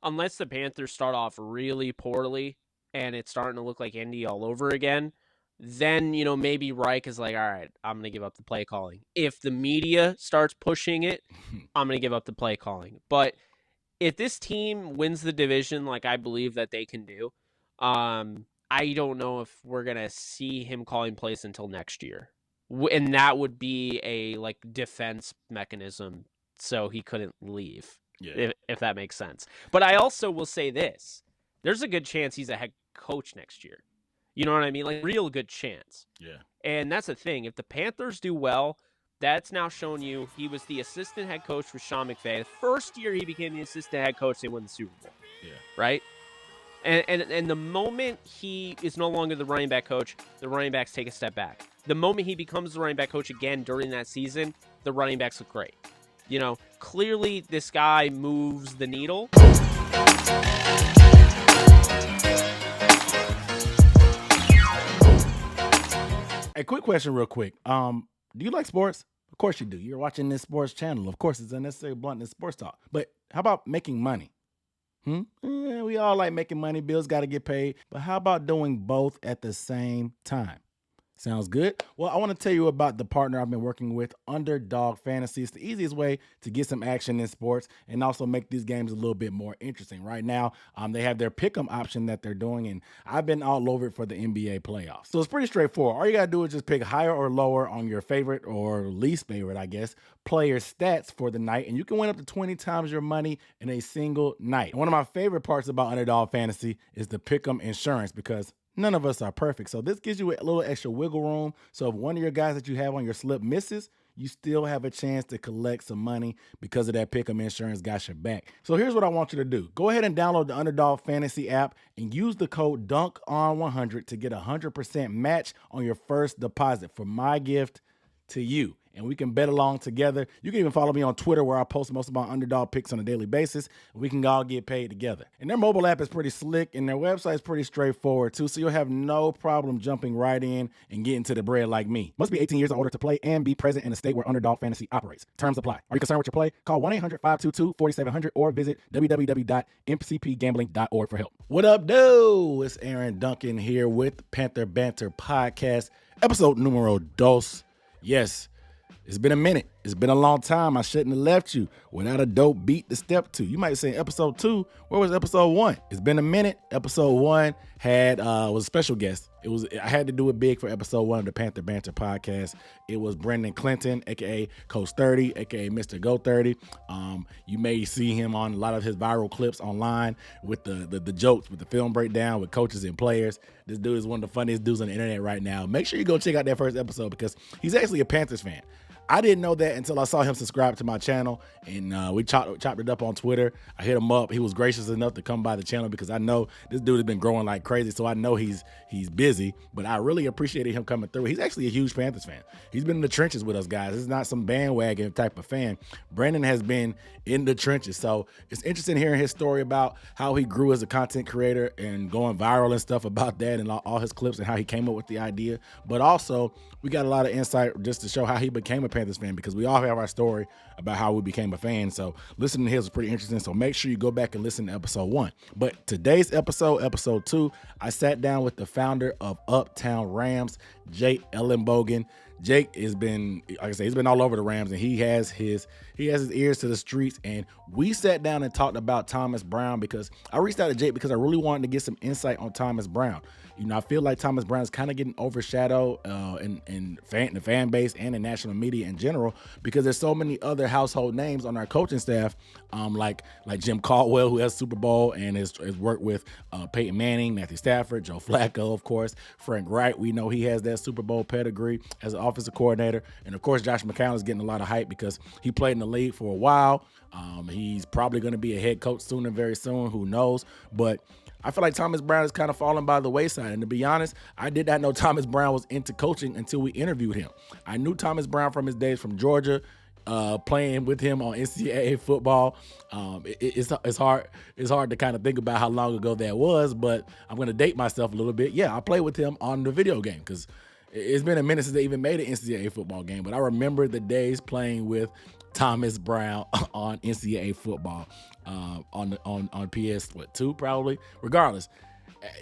unless the Panthers start off really poorly and it's starting to look like Indy all over again, then, maybe Reich is like, all right, I'm going to give up the play calling. If the media starts pushing it, I'm going to give up the play calling. But if this team wins the division like I believe that they can do, I don't know if we're going to see him calling plays until next year. And that would be a defense mechanism so he couldn't leave, if that makes sense. But I also will say this. There's a good chance he's a head coach next year. You know what I mean? Real good chance. Yeah. And that's the thing. If the Panthers do well, that's now shown you he was the assistant head coach for Sean McVay. The first year he became the assistant head coach, they won the Super Bowl. Yeah. Right? And the moment he is no longer the running back coach, the running backs take a step back. The moment he becomes the running back coach again during that season, the running backs look great. Clearly this guy moves the needle. A quick question real quick. Do you like sports? Of course you do. You're watching this sports channel. Of course, it's unnecessary blunt in sports talk. But how about making money? We all like making money. Bills got to get paid. But how about doing both at the same time? Sounds good. Well, I want to tell you about the partner I've been working with, Underdog Fantasy. It's the easiest way to get some action in sports and also make these games a little bit more interesting. Right now, they have their pick'em option that they're doing, and I've been all over it for the NBA playoffs. So it's pretty straightforward. All you got to do is just pick higher or lower on your favorite or least favorite, I guess, player stats for the night, and you can win up to 20 times your money in a single night. And one of my favorite parts about Underdog Fantasy is the pick'em insurance, because none of us are perfect. So this gives you a little extra wiggle room. So if one of your guys that you have on your slip misses, you still have a chance to collect some money because of that pick'em insurance got your back. So here's what I want you to do. Go ahead and download the Underdog Fantasy app and use the code DUNKON100 to get a 100% match on your first deposit for my gift to you. And we can bet along together. You can even follow me on Twitter, where I post most of my underdog picks on a daily basis. We can all get paid together. And their mobile app is pretty slick, and their website is pretty straightforward too, so you'll have no problem jumping right in and getting to the bread like me. Must be 18 years or older to play and be present in the state where Underdog Fantasy operates. Terms apply. Are you concerned with your play? Call 1-800-522-4700 or visit www.mcpgambling.org for help. What up, dude? It's Aaron Duncan here with Panther Banter Podcast, episode numero dos. Yes, it's been a minute. It's been a long time. I shouldn't have left you without a dope beat to step to. You might say episode 2. Where was episode 1? It's been a minute. Episode 1 was a special guest. I had to do it big for episode 1 of the Panther Banter Podcast. It was Brendan Clinton, aka Coach 30, aka Mr. Go 30. You may see him on a lot of his viral clips online with the jokes, with the film breakdown, with coaches and players. This dude is one of the funniest dudes on the internet right now. Make sure you go check out that first episode because he's actually a Panthers fan. I didn't know that until I saw him subscribe to my channel, and we chopped it up on Twitter. I hit him up. He was gracious enough to come by the channel because I know this dude has been growing like crazy, so I know he's busy, but I really appreciated him coming through. He's actually a huge Panthers fan. He's been in the trenches with us guys. This is not some bandwagon type of fan. Brandon has been in the trenches, so it's interesting hearing his story about how he grew as a content creator and going viral and stuff about that and all his clips and how he came up with the idea. But also, we got a lot of insight just to show how he became a Panthers fan, because we all have our story about how we became a fan. So listening to his was pretty interesting. So make sure you go back and listen to episode 1. But today's episode 2, I sat down with the founder of Uptown Rams, Jake Ellenbogen. Jake has been, like I say, he's been all over the Rams, and he has his ears to the streets. And we sat down and talked about Thomas Brown, because I reached out to Jake because I really wanted to get some insight on Thomas Brown. You know, I feel like Thomas Brown is kind of getting overshadowed in the fan base and the national media in general, because there's so many other household names on our coaching staff, like Jim Caldwell, who has Super Bowl and has worked with Peyton Manning, Matthew Stafford, Joe Flacco, of course. Frank Wright, we know he has that Super Bowl pedigree as an offensive coordinator. And, of course, Josh McCown is getting a lot of hype because he played in the league for a while. He's probably going to be a head coach soon and very soon. Who knows? But I feel like Thomas Brown is kind of falling by the wayside. And to be honest, I did not know Thomas Brown was into coaching until we interviewed him. I knew Thomas Brown from his days from Georgia, playing with him on NCAA football. It's hard to kind of think about how long ago that was, but I'm going to date myself a little bit. Yeah, I played with him on the video game because it's been a minute since they even made an NCAA football game. But I remember the days playing with Thomas Brown on NCAA football on PS2 probably. Regardless,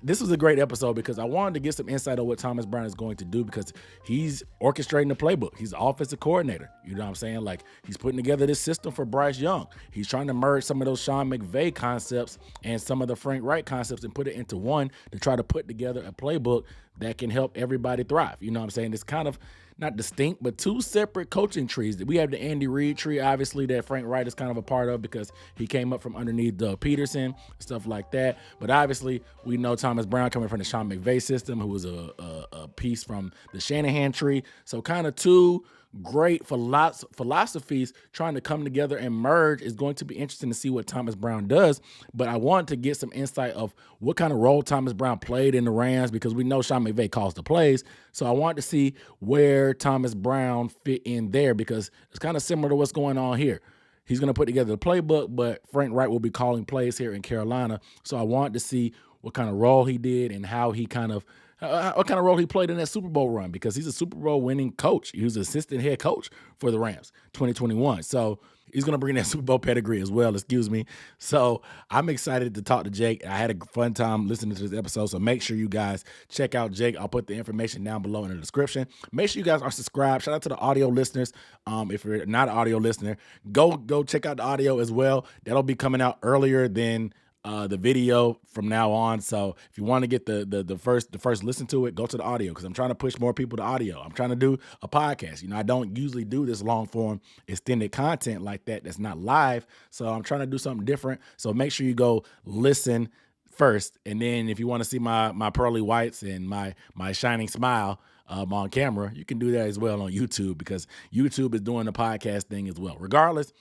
this was a great episode because I wanted to get some insight on what Thomas Brown is going to do because he's orchestrating the playbook. He's the offensive coordinator. You know what I'm saying? Like, he's putting together this system for Bryce Young. He's trying to merge some of those Sean McVay concepts and some of the Frank Wright concepts and put it into one to try to put together a playbook that can help everybody thrive. You know what I'm saying? It's kind of not distinct, but two separate coaching trees. We have the Andy Reid tree, obviously, that Frank Wright is kind of a part of because he came up from underneath Doug Peterson, stuff like that. But obviously, we know Thomas Brown coming from the Sean McVay system, who was a piece from the Shanahan tree. So kind of two great philosophies trying to come together and merge. Is going to be interesting to see what Thomas Brown does. But I want to get some insight of what kind of role Thomas Brown played in the Rams because we know Sean McVay calls the plays. So I want to see where Thomas Brown fit in there because it's kind of similar to what's going on here. He's going to put together the playbook, but Frank Wright will be calling plays here in Carolina. So I want to see what kind of role he did and how he what kind of role he played in that Super Bowl run because he's a Super Bowl winning coach. He was assistant head coach for the Rams 2021. So he's going to bring that Super Bowl pedigree as well, excuse me. So I'm excited to talk to Jake. I had a fun time listening to this episode, so make sure you guys check out Jake. I'll put the information down below in the description. Make sure you guys are subscribed. Shout out to the audio listeners. If you're not an audio listener, go check out the audio as well. That'll be coming out earlier than the video from now on. So if you want to get the first listen to it, go to the audio because I'm trying to push more people to audio. I'm trying to do a podcast. You know, I don't usually do this long form extended content like that that's not live. So I'm trying to do something different. So make sure you go listen first. And then if you want to see my pearly whites and my shining smile on camera, you can do that as well on YouTube because YouTube is doing the podcast thing as well. Regardless,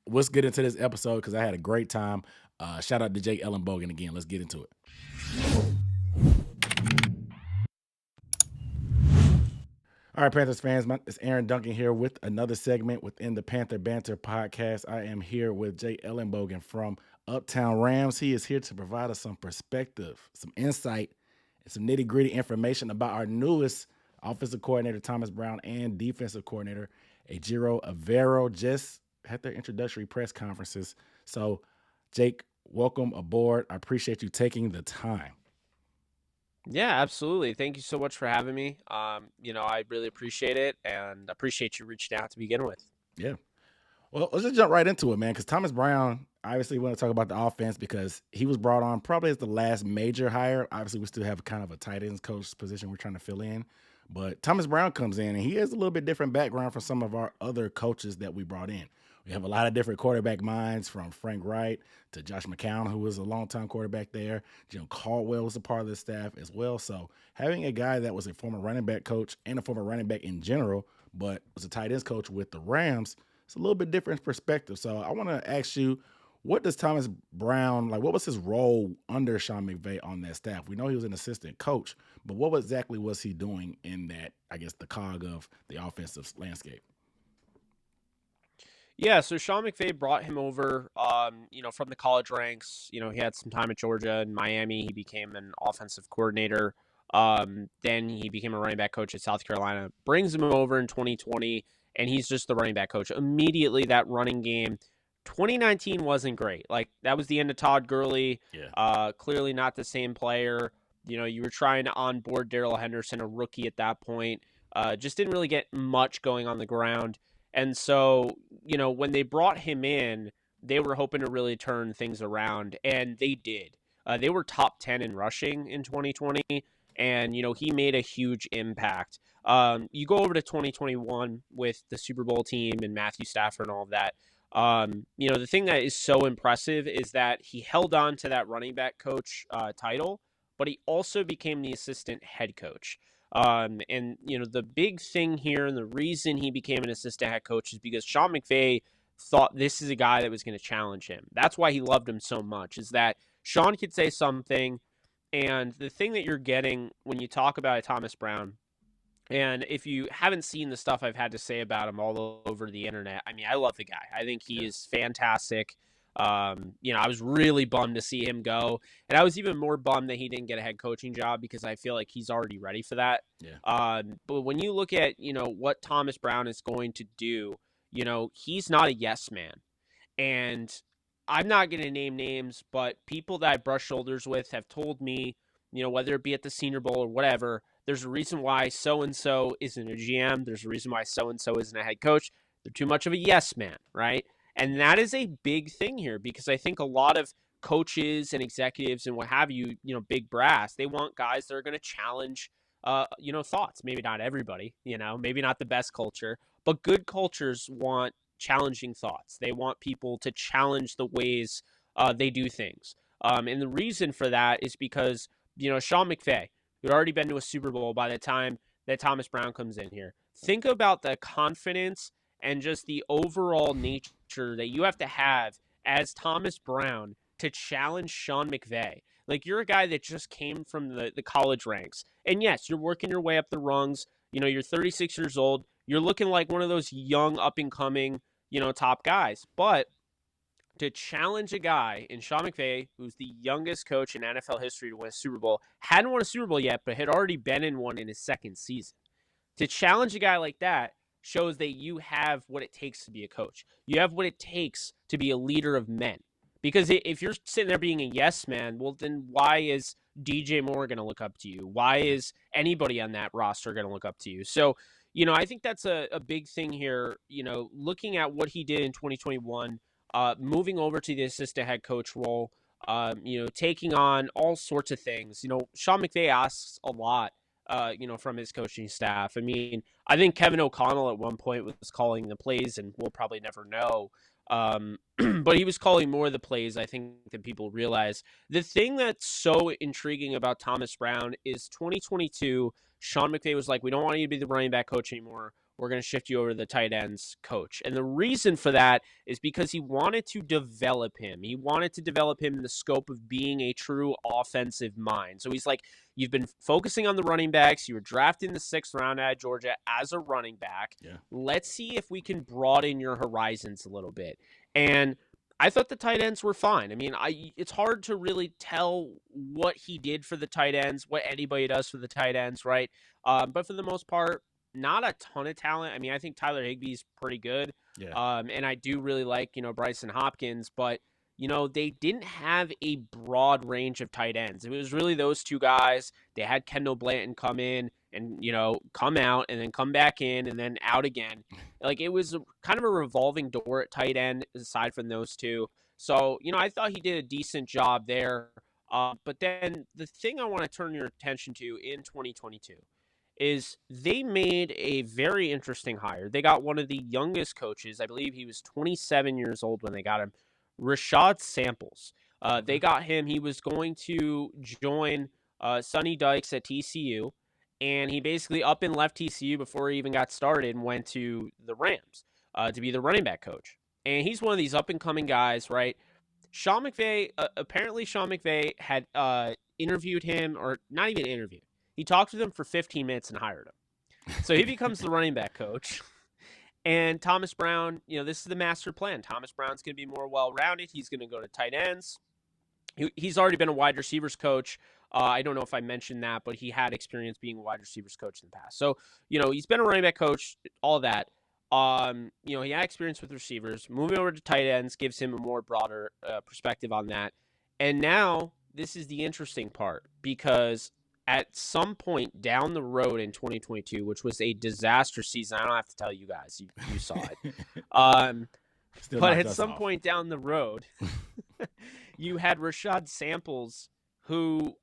let's get into this episode because I had a great time. Shout out to Jake Ellenbogen again. Let's get into it. All right, Panthers fans, it's Aaron Duncan here with another segment within the Panther Banter Podcast. I am here with Jake Ellenbogen from Uptown Rams. He is here to provide us some perspective, some insight, and some nitty-gritty information about our newest offensive coordinator, Thomas Brown, and defensive coordinator, Ejiro Evero. Just had their introductory press conferences. So, Jake, welcome aboard. I appreciate you taking the time. Yeah, absolutely. Thank you so much for having me. I really appreciate it and appreciate you reaching out to begin with. Yeah. Well, let's just jump right into it, man, because Thomas Brown, obviously we want to talk about the offense because he was brought on probably as the last major hire. Obviously, we still have kind of a tight ends coach position we're trying to fill in. But Thomas Brown comes in, and he has a little bit different background from some of our other coaches that we brought in. We have a lot of different quarterback minds from Frank Wright to Josh McCown, who was a longtime quarterback there. Jim Caldwell was a part of the staff as well. So having a guy that was a former running back coach and a former running back in general, but was a tight ends coach with the Rams, it's a little bit different perspective. So I want to ask you, what does Thomas Brown, what was his role under Sean McVay on that staff? We know he was an assistant coach, but what exactly was he doing in that, I guess, the cog of the offensive landscape? Yeah, so Sean McVay brought him over, from the college ranks. He had some time at Georgia and Miami. He became an offensive coordinator. Then he became a running back coach at South Carolina. Brings him over in 2020, and he's just the running back coach. Immediately, that running game, 2019 wasn't great. That was the end of Todd Gurley. Yeah. Clearly not the same player. You were trying to onboard Darrell Henderson, a rookie at that point. Just didn't really get much going on the ground. And so, when they brought him in, they were hoping to really turn things around, and they did. They were top 10 in rushing in 2020, and, he made a huge impact. You go over to 2021 with the Super Bowl team and Matthew Stafford and all of that. The thing that is so impressive is that he held on to that running back coach title, but he also became the assistant head coach. The big thing here and the reason he became an assistant head coach is because Sean McVay thought this is a guy that was going to challenge him. That's why he loved him so much, is that Sean could say something, and the thing that you're getting when you talk about Thomas Brown, and if you haven't seen the stuff I've had to say about him all over the internet, I love the guy. I think he is fantastic. I was really bummed to see him go, and I was even more bummed that he didn't get a head coaching job because I feel like he's already ready for that. Yeah. But when you look at, what Thomas Brown is going to do, he's not a yes man. And I'm not going to name names, but people that I brush shoulders with have told me, whether it be at the Senior Bowl or whatever, there's a reason why so-and-so isn't a GM. There's a reason why so-and-so isn't a head coach. They're too much of a yes man, right? And that is a big thing here because I think a lot of coaches and executives and what have you, big brass, they want guys that are going to challenge, thoughts. Maybe not everybody, maybe not the best culture, but good cultures want challenging thoughts. They want people to challenge the ways they do things. And the reason for that is because, Sean McVay, who'd already been to a Super Bowl by the time that Thomas Brown comes in here. Think about the confidence and just the overall nature that you have to have as Thomas Brown to challenge Sean McVay. Like, you're a guy that just came from the college ranks. And yes, you're working your way up the rungs. You're 36 years old. You're looking like one of those young up-and-coming, top guys. But to challenge a guy in Sean McVay, who's the youngest coach in NFL history to win a Super Bowl, hadn't won a Super Bowl yet, but had already been in one in his second season. To challenge a guy like that shows that you have what it takes to be a coach. You have what it takes to be a leader of men. Because if you're sitting there being a yes man, well, then why is DJ Moore going to look up to you? Why is anybody on that roster going to look up to you? So, I think that's a big thing here, looking at what he did in 2021, moving over to the assistant head coach role, taking on all sorts of things. Sean McVay asks a lot, from his coaching staff. I mean, I think Kevin O'Connell at one point was calling the plays, and we'll probably never know. But he was calling more of the plays, I think, than people realize. The thing that's so intriguing about Thomas Brown is 2022, Sean McVay was like, we don't want you to be the running back coach anymore. We're going to shift you over to the tight ends coach. And the reason for that is because he wanted to develop him. He wanted to develop him in the scope of being a true offensive mind. So he's like, you've been focusing on the running backs. You were drafted in the 6th round at Georgia as a running back. Yeah. Let's see if we can broaden your horizons a little bit. And I thought the tight ends were fine. I mean, it's hard to really tell what he did for the tight ends, what anybody does for the tight ends, right? But for the most part, not a ton of talent. I mean, I think Tyler Higbee's pretty good. Yeah. And I do really like, Bryson Hopkins, but, they didn't have a broad range of tight ends. It was really those two guys. They had Kendall Blanton come in and, come out and then come back in and then out again. Like, it was kind of a revolving door at tight end aside from those two. So, I thought he did a decent job there. But then the thing I want to turn your attention to in 2022 is they made a very interesting hire. They got one of the youngest coaches. I believe he was 27 years old when they got him, Rashad Samples. They got him. He was going to join Sonny Dykes at TCU, and he basically up and left TCU before he even got started and went to the Rams to be the running back coach. And he's one of these up-and-coming guys, right? Sean McVay, apparently Sean McVay had interviewed him, or not even interviewed. He talked with him for 15 minutes and hired him. So he becomes the running back coach. And Thomas Brown, this is the master plan. Thomas Brown's going to be more well-rounded. He's going to go to tight ends. He's already been a wide receivers coach. I don't know if I mentioned that, but he had experience being a wide receivers coach in the past. So, he's been a running back coach, all that. He had experience with receivers. Moving over to tight ends gives him a more broader perspective on that. And now this is the interesting part, because at some point down the road in 2022, which was a disaster season, I don't have to tell you guys, you saw it. But at some point down the road, you had Rashad Samples, who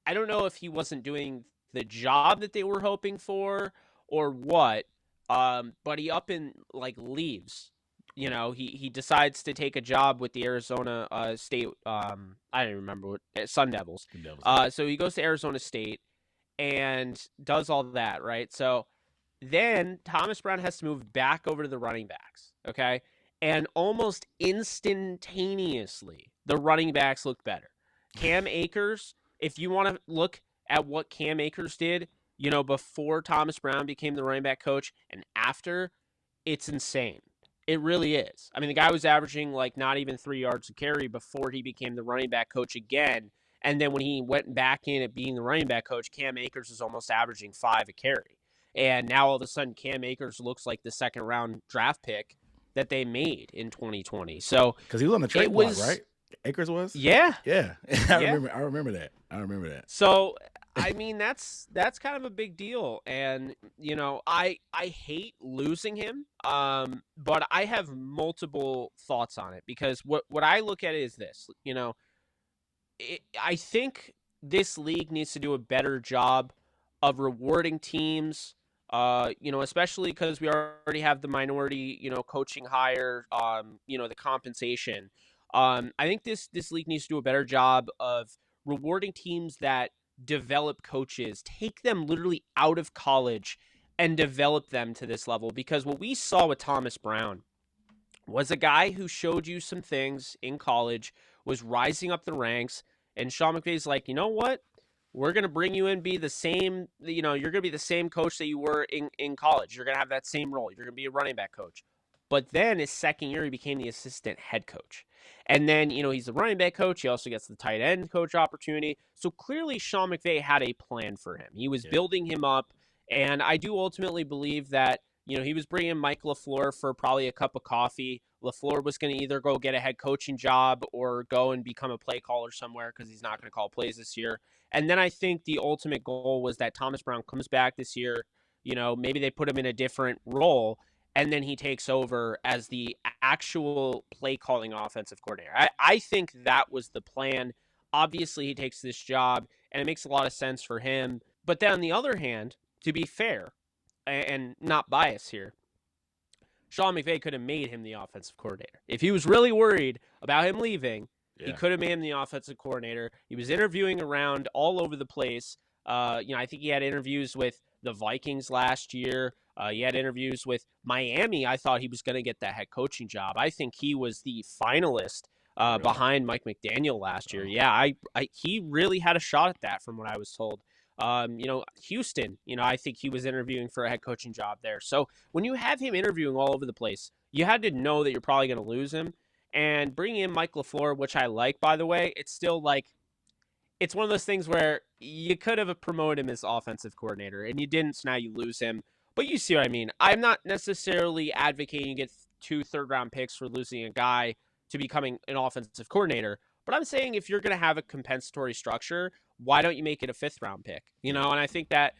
I don't know if he wasn't doing the job that they were hoping for or what, but he up and leaves. He decides to take a job with the Arizona State. I don't remember what Sun Devils. So he goes to Arizona State and does all that, right? So then Thomas Brown has to move back over to the running backs, okay? And almost instantaneously, the running backs look better. Cam Akers, if you want to look at what Cam Akers did, before Thomas Brown became the running back coach and after, it's insane. It really is. I mean, the guy was averaging not even 3 yards a carry before he became the running back coach again. And then when he went back in at being the running back coach, Cam Akers was almost averaging 5 a carry. And now all of a sudden Cam Akers looks like the second round draft pick that they made in 2020. So Because he was on the trade it block, was, right? Akers was? yeah, Yeah. yeah. I remember that. So I mean that's kind of a big deal, and I hate losing him, but I have multiple thoughts on it because what I look at is this, I think this league needs to do a better job of rewarding teams. Especially because we already have the minority, coaching hire, the compensation. I think this league needs to do a better job of rewarding teams that develop coaches, take them literally out of college and develop them to this level. Because what we saw with Thomas Brown was a guy who showed you some things in college, was rising up the ranks, and Sean McVay's like, you know what? We're going to bring you in, be the same, you're going to be the same coach that you were in college. You're going to have that same role. You're going to be a running back coach. But then his second year, he became the assistant head coach. And then, he's the running back coach. He also gets the tight end coach opportunity. So clearly, Sean McVay had a plan for him. He was building him up. And I do ultimately believe that, he was bringing Mike LaFleur for probably a cup of coffee. LaFleur was going to either go get a head coaching job or go and become a play caller somewhere because he's not going to call plays this year. And then I think the ultimate goal was that Thomas Brown comes back this year. Maybe they put him in a different role, and then he takes over as the actual play calling offensive coordinator. I think that was the plan. Obviously, he takes this job, and it makes a lot of sense for him. But then on the other hand, to be fair, and not biased here, Sean McVay could have made him the offensive coordinator. If he was really worried about him leaving, he could have made him the offensive coordinator. He was interviewing around all over the place. I think he had interviews with the Vikings last year. He had interviews with Miami. I thought he was going to get that head coaching job. I think he was the finalist behind Mike McDaniel last year. Yeah, he really had a shot at that from what I was told. Houston, I think he was interviewing for a head coaching job there. So when you have him interviewing all over the place, you had to know that you're probably going to lose him. And bringing in Mike LaFleur, which I like, by the way, it's still like, it's one of those things where you could have promoted him as offensive coordinator, and you didn't, so now you lose him. But you see what I mean. I'm not necessarily advocating you get 2 third-round picks for losing a guy to becoming an offensive coordinator. But I'm saying if you're going to have a compensatory structure, why don't you make it a 5th-round pick? And I think that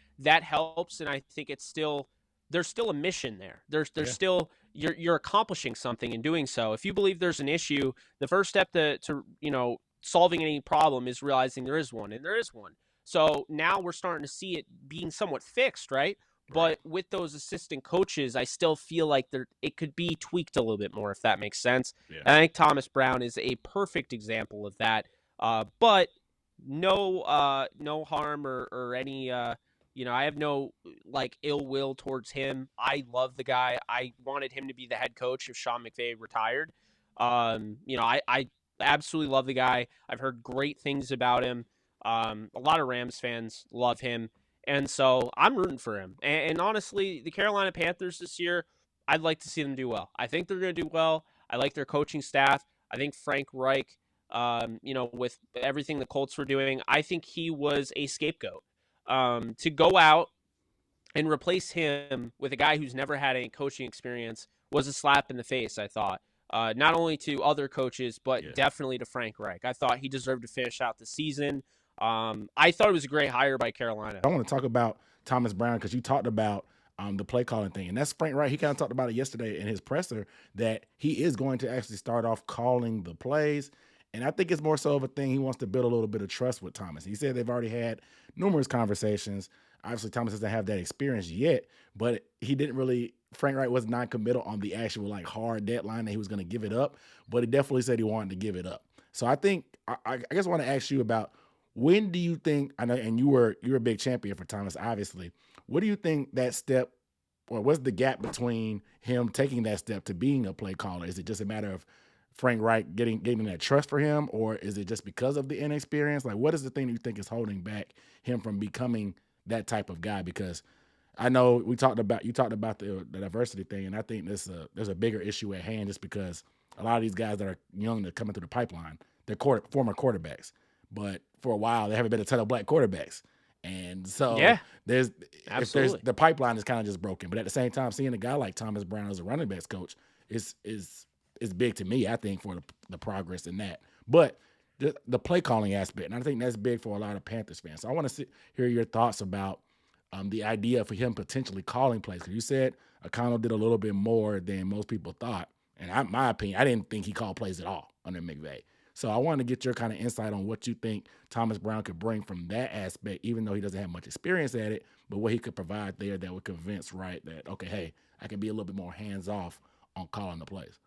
helps, and I think it's still, there's still a mission there. There's still, you're accomplishing something in doing so. If you believe there's an issue, the first step to solving any problem is realizing there is one, and there is one. So now we're starting to see it being somewhat fixed, right? But with those assistant coaches, I still feel like it could be tweaked a little bit more, if that makes sense. Yeah. And I think Thomas Brown is a perfect example of that. But no harm or any, I have no ill will towards him. I love the guy. I wanted him to be the head coach if Sean McVay retired. I absolutely love the guy. I've heard great things about him. A lot of Rams fans love him. And so I'm rooting for him. And honestly, the Carolina Panthers this year, I'd like to see them do well. I think they're going to do well. I like their coaching staff. I think Frank Reich, with everything the Colts were doing, I think he was a scapegoat. To go out and replace him with a guy who's never had any coaching experience was a slap in the face, I thought. Not only to other coaches, but definitely to Frank Reich. I thought he deserved to finish out the season. I thought it was a great hire by Carolina. I want to talk about Thomas Brown because you talked about the play calling thing, and that's Frank Reich. He kind of talked about it yesterday in his presser that he is going to actually start off calling the plays, and I think it's more so of a thing he wants to build a little bit of trust with Thomas. He said they've already had numerous conversations. Obviously, Thomas doesn't have that experience yet, but he didn't really. Frank Reich was non-committal on the actual hard deadline that he was going to give it up, but he definitely said he wanted to give it up. So I think I guess I want to ask you about. When do you think, I know, and you're a big champion for Thomas, obviously. What do you think that step, or what's the gap between him taking that step to being a play caller? Is it just a matter of Frank Reich getting that trust for him, or is it just because of the inexperience? What is the thing that you think is holding back him from becoming that type of guy? Because I know you talked about the diversity thing, and I think there's a bigger issue at hand just because a lot of these guys that are young that are coming through the pipeline, they're former quarterbacks. But for a while, there haven't been a ton of black quarterbacks. And so Yeah, there's absolutely. the pipeline is kind of just broken. But at the same time, seeing a guy like Thomas Brown as a running backs coach is big to me, I think, for the progress in that. But the play calling aspect, and I think that's big for a lot of Panthers fans. So I want to hear your thoughts about the idea for him potentially calling plays. Because you said O'Connell did a little bit more than most people thought. And my opinion, I didn't think he called plays at all under McVay. So I wanted to get your kind of insight on what you think Thomas Brown could bring from that aspect, even though he doesn't have much experience at it, but what he could provide there that would convince Wright that, okay, hey, I can be a little bit more hands-off on calling the plays.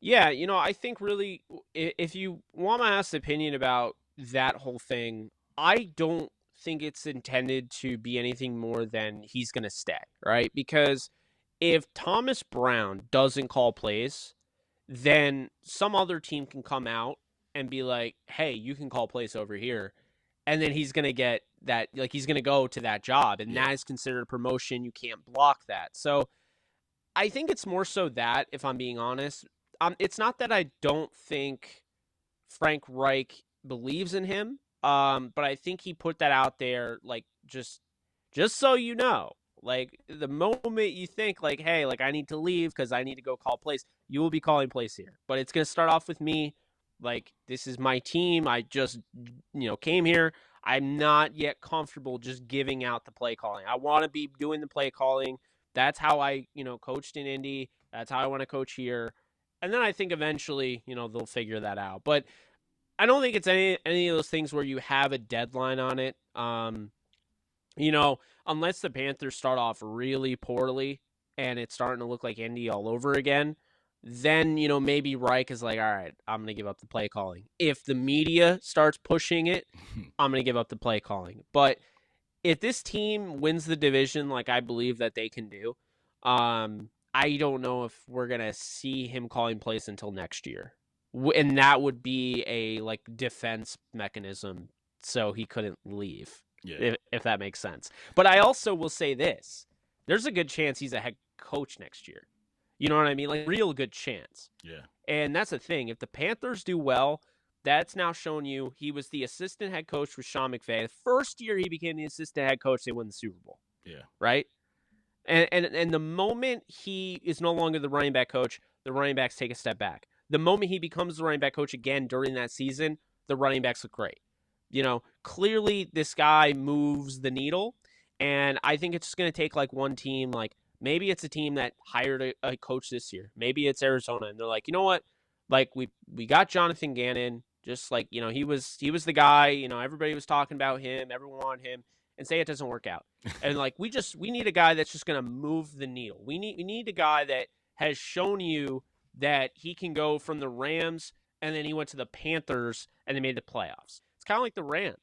Yeah, I think really, if you want my honest opinion about that whole thing, I don't think it's intended to be anything more than he's going to stay, right? Because if Thomas Brown doesn't call plays, then some other team can come out and be like, hey, you can call plays over here. And then he's going to get that, like, he's going to go to that job, and that is considered a promotion. You can't block that. So I think it's more so that, if I'm being honest, it's not that I don't think Frank Reich believes in him, but I think he put that out there, like, just so you know, like, the moment you think, like, hey, like, I need to leave because I need to go call plays, you will be calling plays here. But it's going to start off with me. Like, this is my team. I just, came here. I'm not yet comfortable just giving out the play calling. I want to be doing the play calling. That's how I, coached in Indy. That's how I want to coach here. And then I think eventually, they'll figure that out. But I don't think it's any of those things where you have a deadline on it. Unless the Panthers start off really poorly and it's starting to look like Indy all over again, then, maybe Reich is like, all right, I'm going to give up the play calling. If the media starts pushing it, I'm going to give up the play calling. But if this team wins the division like I believe that they can do, I don't know if we're going to see him calling plays until next year. And that would be a, like, defense mechanism so he couldn't leave, if that makes sense. But I also will say this. There's a good chance he's a head coach next year. You know what I mean? Like, real good chance. Yeah. And that's the thing. If the Panthers do well, that's now shown you he was the assistant head coach with Sean McVay. The first year he became the assistant head coach, they won the Super Bowl. Yeah. Right? And the moment he is no longer the running back coach, the running backs take a step back. The moment he becomes the running back coach again during that season, the running backs look great. Clearly this guy moves the needle, and I think it's just going to take, like, one team. Like, maybe it's a team that hired a coach this year. Maybe it's Arizona, and they're like, you know what? Like, we got Jonathan Gannon. Just like, he was the guy. Everybody was talking about him. Everyone wanted him. And say it doesn't work out. And, like, we need a guy that's just going to move the needle. We need a guy that has shown you that he can go from the Rams, and then he went to the Panthers, and they made the playoffs. It's kind of like the Rams.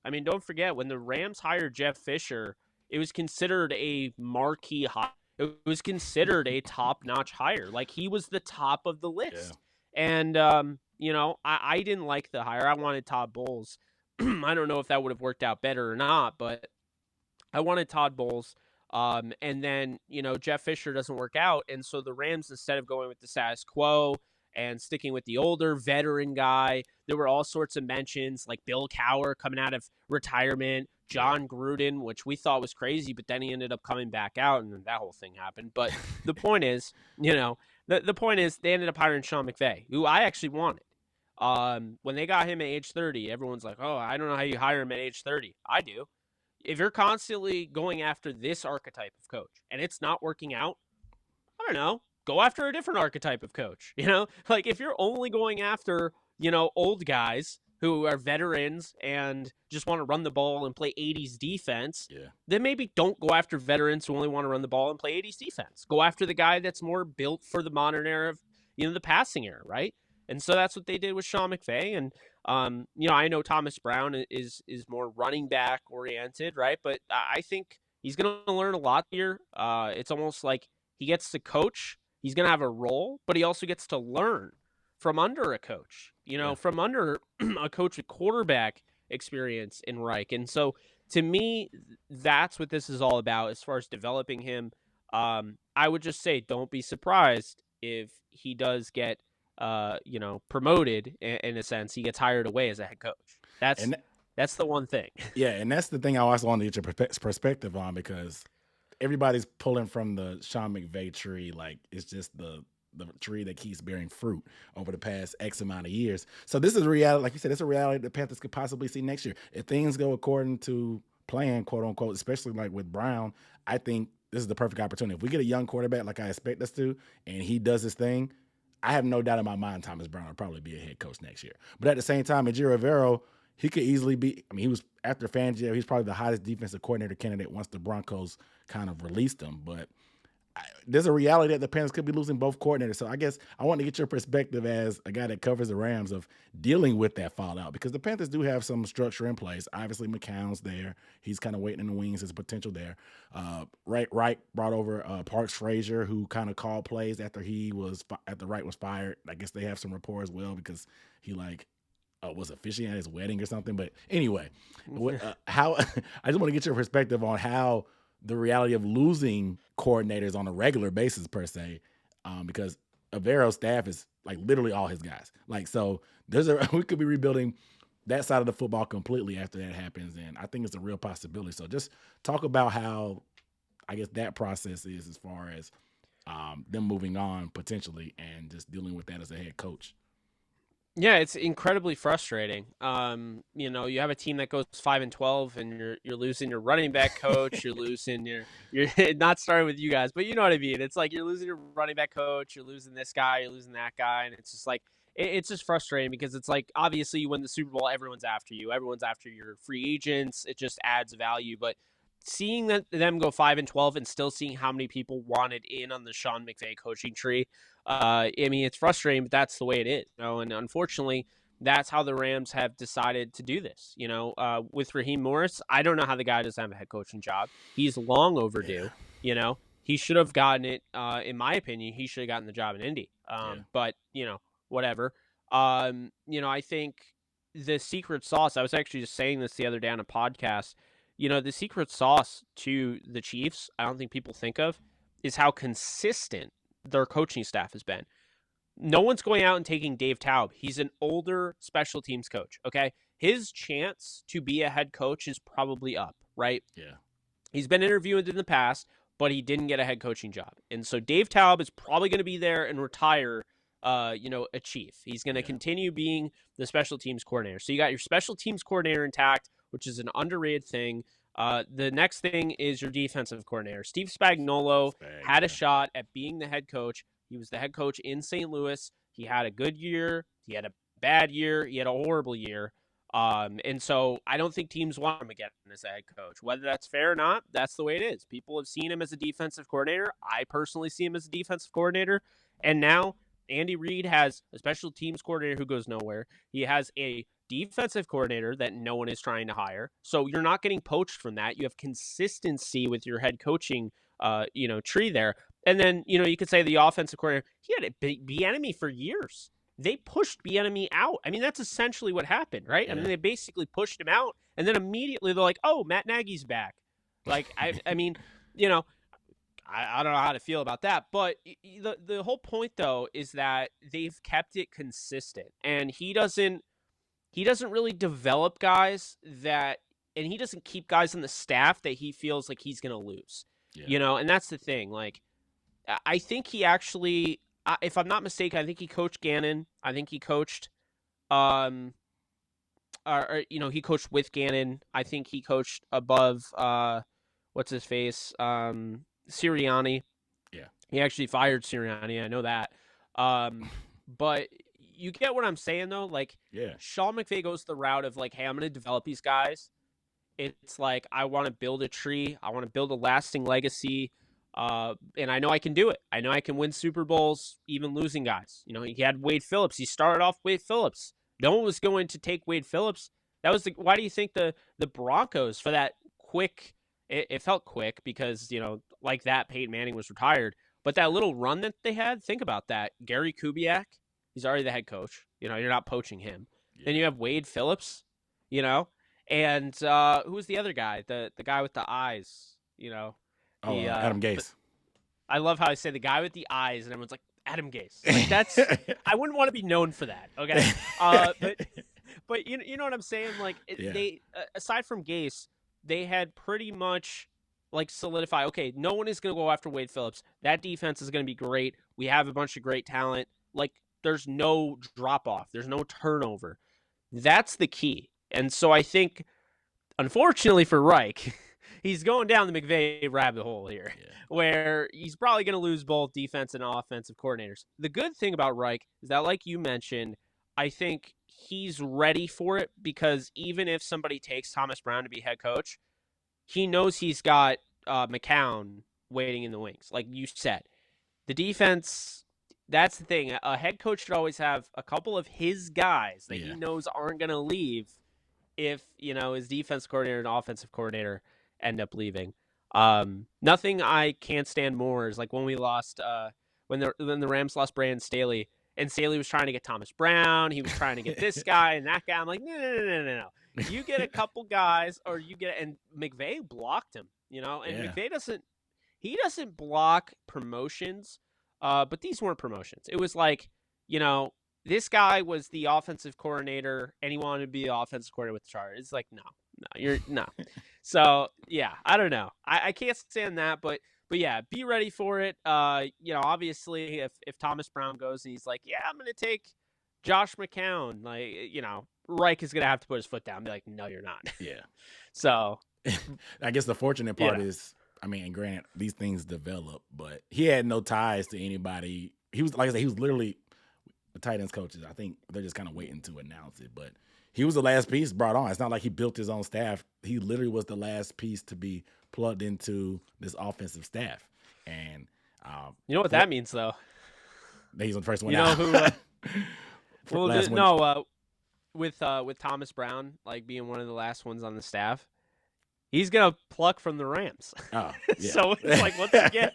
I mean, don't forget, when the Rams hired Jeff Fisher, it was considered a marquee hire. It was considered a top-notch hire. Like, he was the top of the list. Yeah. And, I didn't like the hire. I wanted Todd Bowles. I don't know if that would have worked out better or not, but I wanted Todd Bowles. And then, Jeff Fisher doesn't work out. And so the Rams, instead of going with the status quo and sticking with the older veteran guy, there were all sorts of mentions, like Bill Cowher coming out of retirement, John Gruden, which we thought was crazy, but then he ended up coming back out, and that whole thing happened. But the point is, the point is they ended up hiring Sean McVay, who I actually wanted. When they got him at age 30, everyone's like, oh, I don't know how you hire him at age 30. I do. If you're constantly going after this archetype of coach and it's not working out, I don't know, go after a different archetype of coach. Like, if you're only going after, old guys who are veterans and just want to run the ball and play 80s defense, then maybe don't go after veterans who only want to run the ball and play 80s defense. Go after the guy that's more built for the modern era of, the passing era, right? And so that's what they did with Sean McVay. And, I know Thomas Brown is more running back oriented, right? But I think he's going to learn a lot here. It's almost like he gets to coach. He's going to have a role, but he also gets to learn from under a coach, from under a coach with quarterback experience in Reich. And so to me, that's what this is all about as far as developing him. I would just say, don't be surprised if he does get promoted in a sense. He gets hired away as a head coach. That's the one thing. Yeah, and that's the thing I also want to get your perspective on, because everybody's pulling from the Sean McVay tree. Like, it's just the tree that keeps bearing fruit over the past X amount of years. So this is a reality. Like you said, it's a reality the Panthers could possibly see next year. If things go according to plan, quote unquote, especially like with Brown, I think this is the perfect opportunity. If we get a young quarterback like I expect us to, and he does his thing, I have no doubt in my mind Thomas Brown will probably be a head coach next year. But at the same time, Ejiro Rivero, he could easily be, I mean, he was, after Fangio, he's probably the hottest defensive coordinator candidate once the Broncos kind of released him. But there's a reality that the Panthers could be losing both coordinators. So I guess I want to get your perspective as a guy that covers the Rams of dealing with that fallout, because the Panthers do have some structure in place. Obviously, McCown's there. He's kind of waiting in the wings. There's potential there. Wright brought over Parks Frazier, who kind of called plays after Wright was fired. I guess they have some rapport as well, because he was officiating at his wedding or something. But anyway, how I just want to get your perspective on how the reality of losing coordinators on a regular basis per se, because Avero's staff is like literally all his guys. Like, so we could be rebuilding that side of the football completely after that happens. And I think it's a real possibility. So just talk about how, I guess, that process is as far as them moving on potentially and just dealing with that as a head coach. Yeah, it's incredibly frustrating. You have a team that goes 5-12, and you're losing your running back coach. You're losing you're not starting with you guys, but you know what I mean. It's like you're losing your running back coach. You're losing this guy. You're losing that guy, and it's just like it's just frustrating, because it's like, obviously you win the Super Bowl, everyone's after you. Everyone's after your free agents. It just adds value, but seeing them go 5-12 and still seeing how many people wanted in on the Sean McVay coaching tree, I mean, it's frustrating, but that's the way it is. And unfortunately, that's how the Rams have decided to do this. With Raheem Morris, I don't know how the guy doesn't have a head coaching job. He's long overdue. Yeah. He should have gotten it. In my opinion, he should have gotten the job in Indy. But whatever. I think the secret sauce. I was actually just saying this the other day on a podcast. The secret sauce to the Chiefs, I don't think people think of, is how consistent their coaching staff has been. No one's going out and taking Dave Taub. He's an older special teams coach, okay? His chance to be a head coach is probably up, right? Yeah. He's been interviewed in the past, but he didn't get a head coaching job. And so Dave Taub is probably going to be there and retire, a chief. He's going to continue being the special teams coordinator. So you got your special teams coordinator intact, which is an underrated thing. The next thing is your defensive coordinator. Steve Spagnuolo had a shot at being the head coach. He was the head coach in St. Louis. He had a good year. He had a bad year. He had a horrible year. And so I don't think teams want him again as a head coach. Whether that's fair or not, that's the way it is. People have seen him as a defensive coordinator. I personally see him as a defensive coordinator. And now Andy Reid has a special teams coordinator who goes nowhere. He has a defensive coordinator that no one is trying to hire. So you're not getting poached from that. You have consistency with your head coaching, tree there. And then, you could say the offensive coordinator, he had a Bieniemy for years. They pushed Bieniemy out. I mean, that's essentially what happened, right? Yeah. I mean, they basically pushed him out, and then immediately they're like, oh, Matt Nagy's back. Like, I mean, I don't know how to feel about that, but the whole point though is that they've kept it consistent, and he doesn't really develop guys and he doesn't keep guys on the staff that he feels like he's going to lose, and that's the thing. Like, I think he actually, if I'm not mistaken, I think he coached Gannon. I think he coached, he coached with Gannon. I think he coached above, what's his face? Sirianni. Yeah. He actually fired Sirianni. I know that. But you get what I'm saying, though? Like, Sean McVay goes the route of, like, hey, I'm going to develop these guys. It's like, I want to build a tree. I want to build a lasting legacy. And I know I can do it. I know I can win Super Bowls, even losing guys. He had Wade Phillips. He started off Wade Phillips. No one was going to take Wade Phillips. Why do you think the Broncos, for that quick, it felt quick because, like that, Peyton Manning was retired. But that little run that they had, think about that. Gary Kubiak, he's already the head coach. You're not poaching him. Yeah. Then you have Wade Phillips, and who was the other guy? The guy with the eyes, Adam Gase. I love how I say the guy with the eyes, and everyone's like, Adam Gase. Like, that's I wouldn't want to be known for that. Okay, but But you know what I'm saying? Like Yeah. they aside from Gase, they had pretty much like solidified. Okay, no one is going to go after Wade Phillips. That defense is going to be great. We have a bunch of great talent. Like there's no drop off. There's no turnover. That's the key. And so I think, unfortunately for Reich, he's going down the McVay rabbit hole here, where he's probably going to lose both defense and offensive coordinators. The good thing about Reich is that, like you mentioned, I think he's ready for it because even if somebody takes Thomas Brown to be head coach, he knows he's got McCown waiting in the wings. Like you said, the defense, that's the thing. A head coach should always have a couple of his guys that he knows aren't going to leave if, his defense coordinator and offensive coordinator end up leaving. Nothing I can't stand more is like when we lost, when the Rams lost Brandon Staley, and Staley was trying to get Thomas Brown. He was trying to get this guy and that guy. I'm like, no. You get a couple guys, or and McVay blocked him, and McVay doesn't block promotions, but these weren't promotions. It was like, this guy was the offensive coordinator and he wanted to be the offensive coordinator with the Chargers. It's like, no. So yeah, I don't know. I can't stand that, but yeah, be ready for it. Obviously if Thomas Brown goes and he's like, yeah, I'm going to take Josh McCown, like, Reich is going to have to put his foot down and be like, no, you're not. Yeah. So I guess the fortunate part is, I mean, and granted, these things develop, but he had no ties to anybody. He was, like I said, he was literally the tight ends coaches. I think they're just kind of waiting to announce it, but he was the last piece brought on. It's not like he built his own staff. He literally was the last piece to be plugged into this offensive staff. And you know what that means, though? He's the first one out. With Thomas Brown, like being one of the last ones on the staff, he's gonna pluck from the Rams. Oh, yeah. So it's like, once again,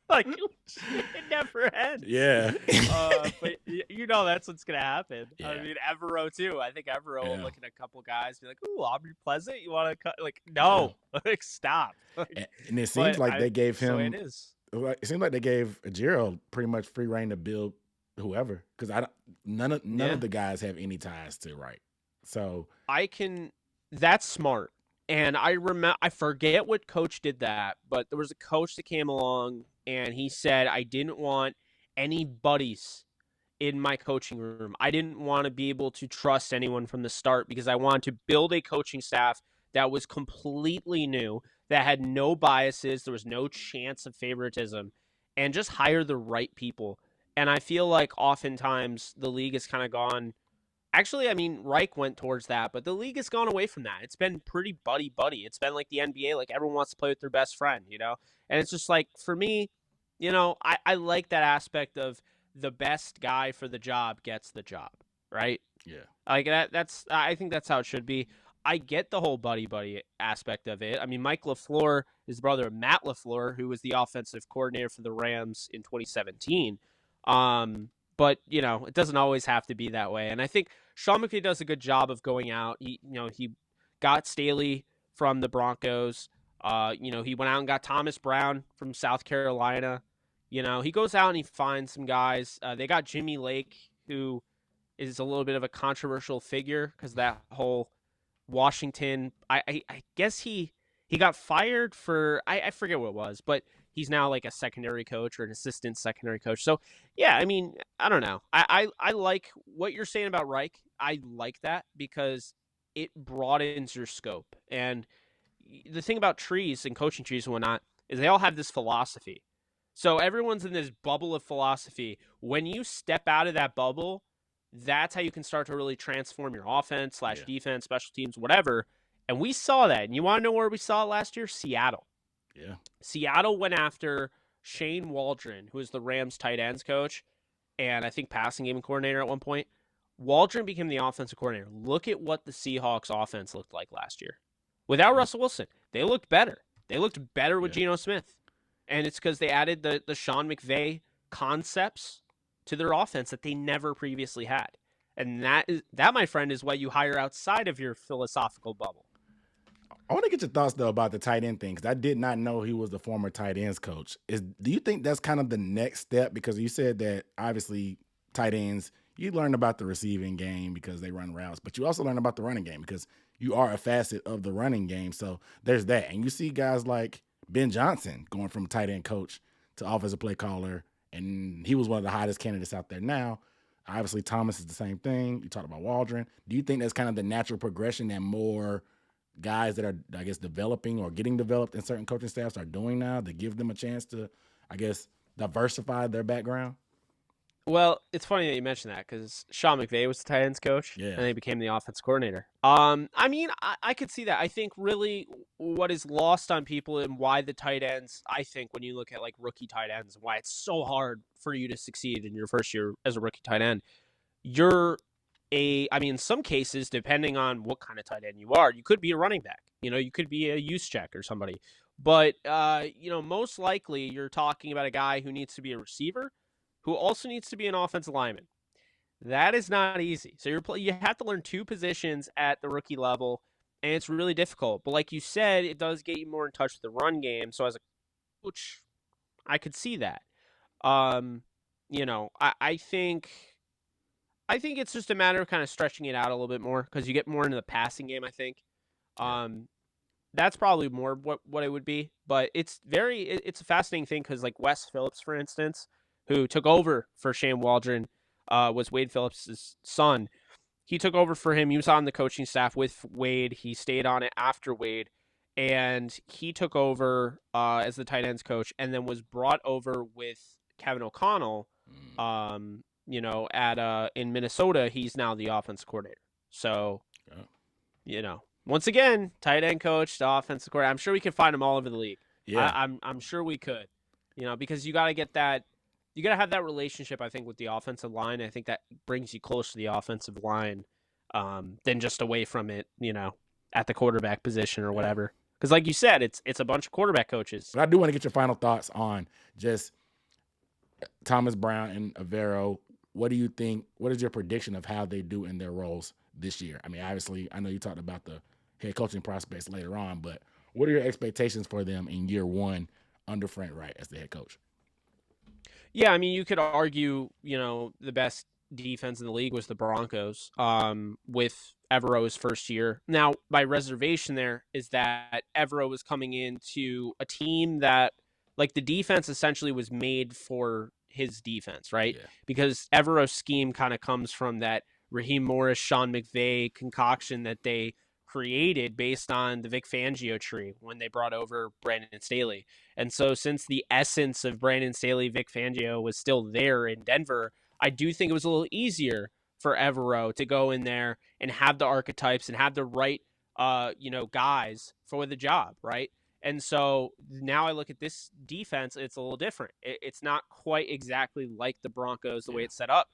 like it never ends. Yeah. But that's what's gonna happen. Yeah. I mean, Evero too. I think Evero will look at a couple guys, be like, "Ooh, Aubrey Pleasant, you want to cut?" Like, no, like, stop. And it seems like they gave him. So it is. It seems like they gave Gerald pretty much free reign to build whoever, because none of the guys have any ties to Wright. So that's smart. And I forget what coach did that, but there was a coach that came along and he said, I didn't want any buddies in my coaching room. I didn't want to be able to trust anyone from the start because I wanted to build a coaching staff that was completely new, that had no biases, there was no chance of favoritism, and just hire the right people. And I feel like oftentimes the league has kind of gone. Actually, I mean, Reich went towards that, but the league has gone away from that. It's been pretty buddy-buddy. It's been like the NBA, like everyone wants to play with their best friend, And it's just like, for me, I like that aspect of the best guy for the job gets the job, right? Yeah. Like I think that's how it should be. I get the whole buddy-buddy aspect of it. I mean, Mike LaFleur is the brother of Matt LaFleur, who was the offensive coordinator for the Rams in 2017. But, it doesn't always have to be that way. And I think Sean McVay does a good job of going out. He got Staley from the Broncos. He went out and got Thomas Brown from South Carolina. He goes out and he finds some guys. They got Jimmy Lake, who is a little bit of a controversial figure because that whole Washington, I guess he got fired for, I forget what it was, but he's now like a secondary coach or an assistant secondary coach. So, yeah, I mean, I don't know. I like what you're saying about Reich. I like that because it broadens your scope. And the thing about trees and coaching trees and whatnot is they all have this philosophy. So everyone's in this bubble of philosophy. When you step out of that bubble, that's how you can start to really transform your offense / defense, special teams, whatever. And we saw that. And you want to know where we saw it last year? Seattle. Yeah. Seattle went after Shane Waldron, who was the Rams tight ends coach, and I think passing game coordinator at one point. Waldron became the offensive coordinator. Look at what the Seahawks offense looked like last year. Without Russell Wilson, they looked better. They looked better with Geno Smith. And it's because they added the Sean McVay concepts to their offense that they never previously had. And that, my friend, is what you hire outside of your philosophical bubble. I want to get your thoughts, though, about the tight end thing, because I did not know he was the former tight ends coach. Do you think that's kind of the next step? Because you said that, obviously, tight ends, you learn about the receiving game because they run routes, but you also learn about the running game because you are a facet of the running game. So there's that. And you see guys like Ben Johnson going from tight end coach to offensive play caller, and he was one of the hottest candidates out there now. Obviously, Thomas is the same thing. You talked about Waldron. Do you think that's kind of the natural progression that more guys that are, I guess, developing or getting developed in certain coaching staffs are doing now to give them a chance to, I guess, diversify their background? Well, it's funny that you mentioned that because Sean McVay was the tight ends coach, Yeah. and he became the offense coordinator. I mean, I could see that. I think really what is lost on people and why the tight ends, I think when you look at like rookie tight ends, why it's so hard for you to succeed in your first year as a rookie tight end, I mean, in some cases, depending on what kind of tight end you are, you could be a running back. You could be a use check or somebody. But, most likely you're talking about a guy who needs to be a receiver, who also needs to be an offensive lineman. That is not easy. So you have to learn two positions at the rookie level, and it's really difficult. But like you said, it does get you more in touch with the run game. So as a coach, I could see that. I think it's just a matter of kind of stretching it out a little bit more because you get more into the passing game, I think. That's probably more what it would be. But it's a fascinating thing because like Wes Phillips, for instance, who took over for Shane Waldron, was Wade Phillips' son. He took over for him. He was on the coaching staff with Wade. He stayed on it after Wade. And he took over as the tight ends coach and then was brought over with Kevin O'Connell. In Minnesota, he's now the offense coordinator. So, once again, tight end coach, the offensive coordinator. I'm sure we can find them all over the league. Yeah. I'm sure we could, because you got to get that. You got to have that relationship, I think, with the offensive line. I think that brings you close to the offensive line than just away from it, at the quarterback position or whatever. Because like you said, it's a bunch of quarterback coaches. But I do want to get your final thoughts on just Thomas Brown and Avero. What do you think? What is your prediction of how they do in their roles this year? I mean, obviously, I know you talked about the head coaching prospects later on, but what are your expectations for them in year one under Frank Wright as the head coach? Yeah, I mean, you could argue, the best defense in the league was the Broncos with Evero's first year. Now, my reservation there is that Evero was coming into a team that, like, the defense essentially was made for his defense, right? Yeah. Because Evero's scheme kind of comes from that Raheem Morris, Sean McVay concoction that they created based on the Vic Fangio tree when they brought over Brandon Staley. And so since the essence of Brandon Staley, Vic Fangio was still there in Denver, I do think it was a little easier for Evero to go in there and have the archetypes and have the right, guys for the job, right? And so now I look at this defense, it's a little different. It's not quite exactly like the Broncos, the way it's set up.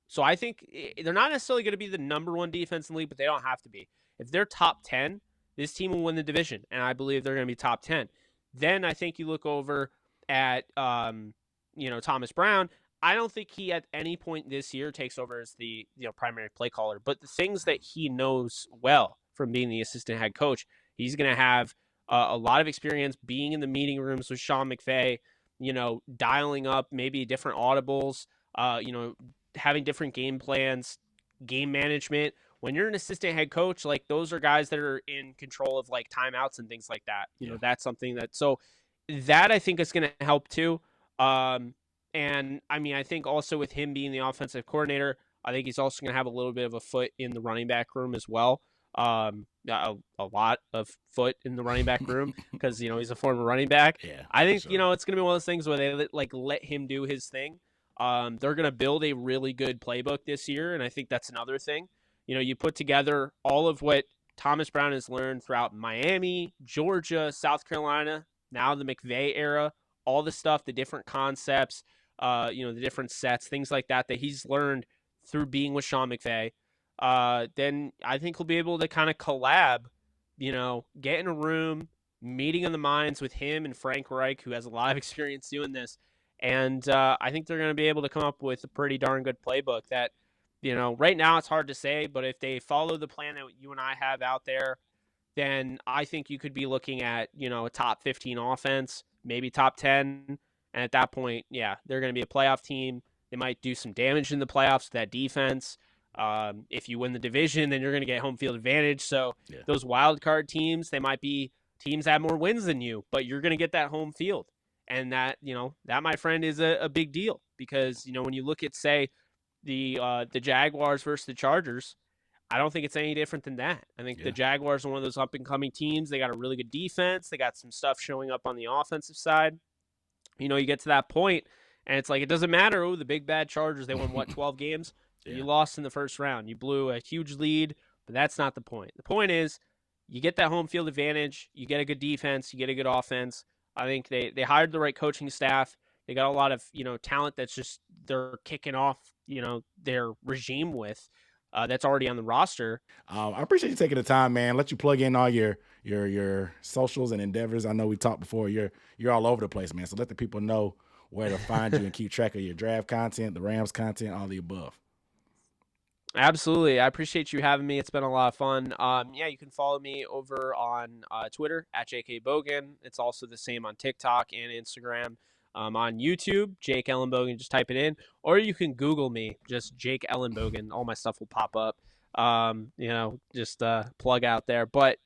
So I think they're not necessarily going to be the number one defense in the league, but they don't have to be. If they're top 10, this team will win the division, and I believe they're going to be top 10. Then I think you look over at, Thomas Brown. I don't think he at any point this year takes over as the primary play caller, but the things that he knows well from being the assistant head coach, he's going to have a lot of experience being in the meeting rooms with Sean McVay, dialing up maybe different audibles, having different game plans, game management. When you're an assistant head coach, like those are guys that are in control of like timeouts and things like that. That's something that I think is going to help too. And I mean, I think also with him being the offensive coordinator, I think he's also going to have a little bit of a foot in the running back room as well. A lot of foot in the running back room because, he's a former running back. Yeah, I think, sure. it's going to be one of those things where they let him do his thing. They're going to build a really good playbook this year. And I think that's another thing. You put together all of what Thomas Brown has learned throughout Miami, Georgia, South Carolina, now the McVay era, all the stuff, the different concepts, the different sets, things like that he's learned through being with Sean McVay. Then I think he'll be able to kind of collab, get in a room, meeting in the minds with him and Frank Reich, who has a lot of experience doing this. And I think they're going to be able to come up with a pretty darn good playbook that, right now it's hard to say, but if they follow the plan that you and I have out there, then I think you could be looking at, a top 15 offense, maybe top 10. And at that point, yeah, they're going to be a playoff team. They might do some damage in the playoffs with that defense. If you win the division, then you're going to get home field advantage. So those wild card teams, they might be teams that have more wins than you, but you're going to get that home field. And that, that, my friend, is a big deal because, when you look at, say, the Jaguars versus the Chargers, I don't think it's any different than that. I think the Jaguars are one of those up-and-coming teams. They got a really good defense. They got some stuff showing up on the offensive side. You get to that point, and it's like it doesn't matter. Oh, the big bad Chargers, they won, 12 games? You lost in the first round. You blew a huge lead, but that's not the point. The point is you get that home field advantage. You get a good defense. You get a good offense. I think they hired the right coaching staff. They got a lot of, talent that's just they're kicking off, their regime with. That's already on the roster. I appreciate you taking the time, man. Let you plug in all your socials and endeavors. I know we talked before. You're all over the place, man. So let the people know where to find you and keep track of your draft content, the Rams content, all the above. Absolutely. I appreciate you having me. It's been a lot of fun. You can follow me over on Twitter at JKBogan. It's also the same on TikTok and Instagram. On YouTube, Jake Ellenbogen, just type it in, or you can Google me, just Jake Ellenbogen. All my stuff will pop up. Just plug out there. But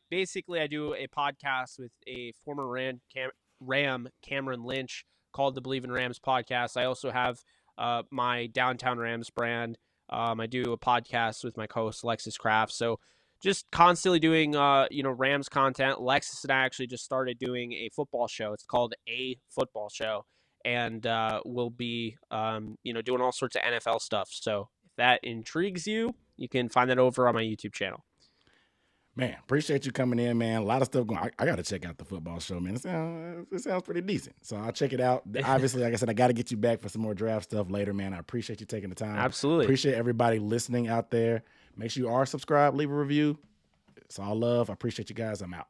basically, I do a podcast with a former Ram, Cameron Lynch, called the Believe in Rams podcast. I also have my Downtown Rams brand. I do a podcast with my co-host Alexis Kraft. So just constantly doing, Rams content. Alexis and I actually just started doing a football show. It's called A Football Show. And we'll be, doing all sorts of NFL stuff. So if that intrigues you, you can find that over on my YouTube channel. Man, appreciate you coming in, man. A lot of stuff going. I got to check out the football show, man. It sounds pretty decent. So I'll check it out. Obviously, like I said, I got to get you back for some more draft stuff later, man. I appreciate you taking the time. Absolutely. Appreciate everybody listening out there. Make sure you are subscribed, leave a review. It's all love. I appreciate you guys. I'm out.